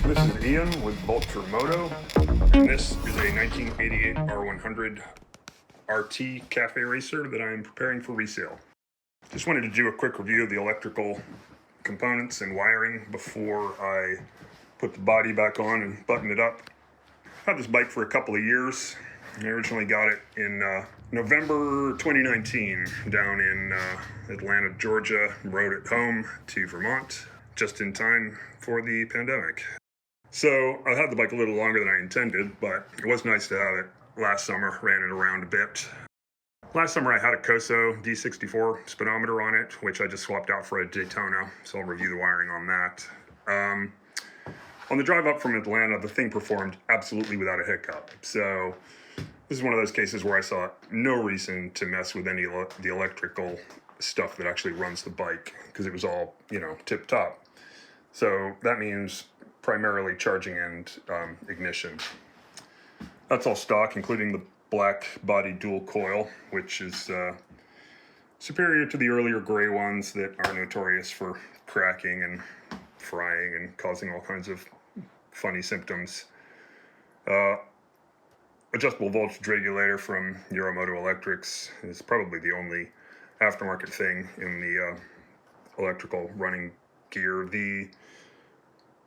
This is Ian with Vulture Moto, and this is a 1988 R100 RT cafe racer that I am preparing for resale. Just wanted to do a quick review of the electrical components and wiring before I put the body back on and button it up. I've had this bike for a couple of years. I originally got it in November 2019 down in Atlanta, Georgia. Rode it home to Vermont just in time for the pandemic. So I had the bike a little longer than I intended, but it was nice to have it last summer. Ran it around a bit. Last summer I had a Coso D64 speedometer on it, which I just swapped out for a Daytona, so I'll review the wiring on that. On the drive up from Atlanta, the thing performed absolutely without a hiccup. So this is one of those cases where I saw no reason to mess with any of the electrical stuff that actually runs the bike, because it was all, tip top. So that means primarily charging and ignition. That's all stock, including the black body dual coil, which is superior to the earlier gray ones that are notorious for cracking and frying and causing all kinds of funny symptoms. Adjustable voltage regulator from Euromoto Electrics is probably the only aftermarket thing in the electrical running gear. The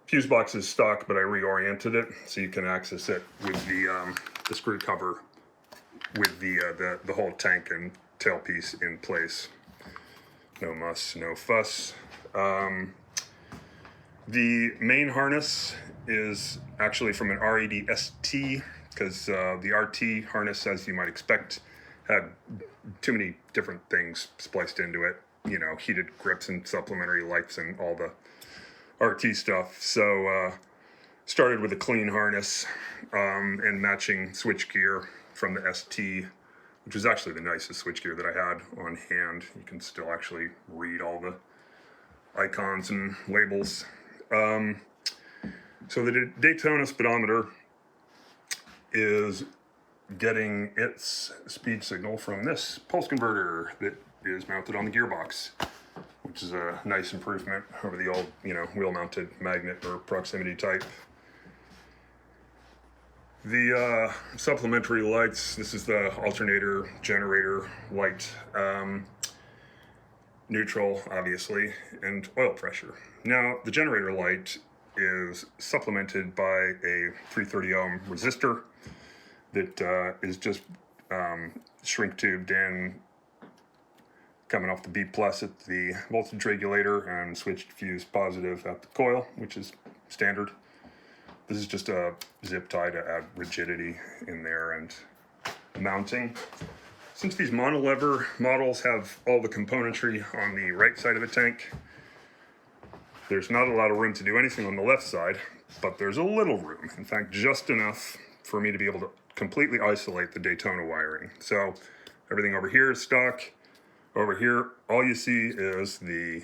fuse box is stock, but I reoriented it so you can access it with the screw cover with the whole tank and tailpiece in place. No muss, no fuss. The main harness is actually from an R80 ST, because the RT harness, as you might expect, had too many different things spliced into it. Heated grips and supplementary lights and all the RT stuff. So started with a clean harness and matching switchgear from the ST, which is actually the nicest switchgear that I had on hand. You can still actually read all the icons and labels. So the Daytona speedometer is getting its speed signal from this pulse converter that is mounted on the gearbox, which is a nice improvement over the old, wheel-mounted magnet or proximity type. The supplementary lights, this is the alternator generator light, neutral, obviously, and oil pressure. Now, the generator light is supplemented by a 330 ohm resistor that is just shrink tubed in, coming off the B plus at the voltage regulator and switched fuse positive at the coil, which is standard. This is just a zip tie to add rigidity in there and mounting. Since these monolever models have all the componentry on the right side of the tank, there's not a lot of room to do anything on the left side, but there's a little room. In fact, just enough for me to be able to completely isolate the Daytona wiring. So everything over here is stock. Over here, all you see is the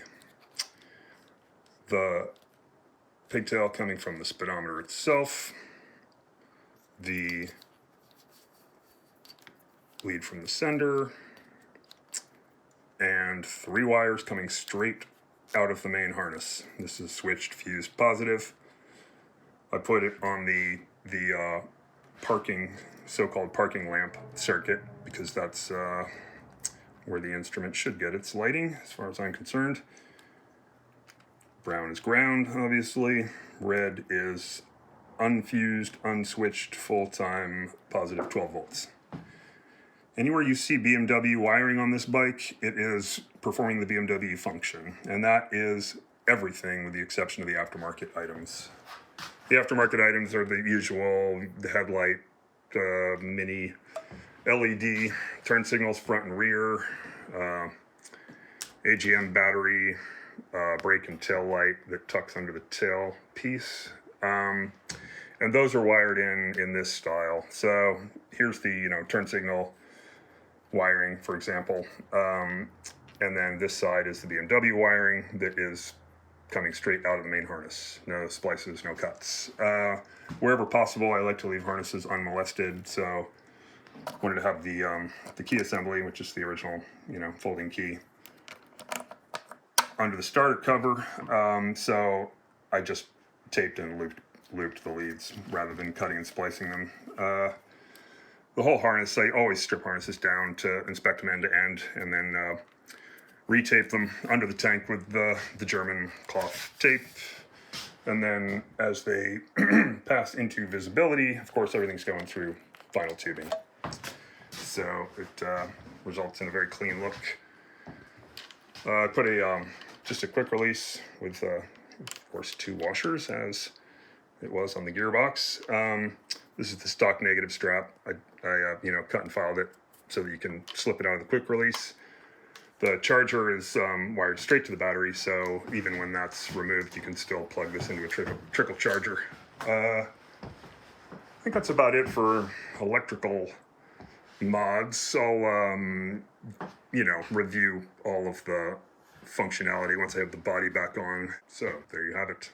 pigtail coming from the speedometer itself, the lead from the sender, and 3 wires coming straight out of the main harness. This is switched fuse positive. I put it on the so-called parking lamp circuit, because that's where the instrument should get its lighting, as far as I'm concerned. Brown is ground, obviously. Red is unfused, unswitched, full-time, positive 12 volts. Anywhere you see BMW wiring on this bike, it is performing the BMW function, and that is everything with the exception of the aftermarket items. The aftermarket items are the usual: the headlight, mini LED, turn signals front and rear, AGM battery, brake and tail light that tucks under the tail piece. And those are wired in this style. So here's the turn signal wiring, for example. And then this side is the BMW wiring that is coming straight out of the main harness. No splices, no cuts. Wherever possible, I like to leave harnesses unmolested, so wanted to have the key assembly, which is the original, folding key, under the starter cover. So I just taped and looped looped the leads rather than cutting and splicing them. The whole harness, I always strip harnesses down to inspect them end to end, and then retape them under the tank with the German cloth tape. And then as they pass into visibility, of course, everything's going through vinyl tubing. So it results in a very clean look. I put just a quick release with, of course, 2 washers, as it was on the gearbox. This is the stock negative strap. I cut and filed it so that you can slip it out of the quick release. The charger is wired straight to the battery, so even when that's removed, you can still plug this into a trickle charger. I think that's about it for electrical mods. I'll, review all of the functionality once I have the body back on. So there you have it.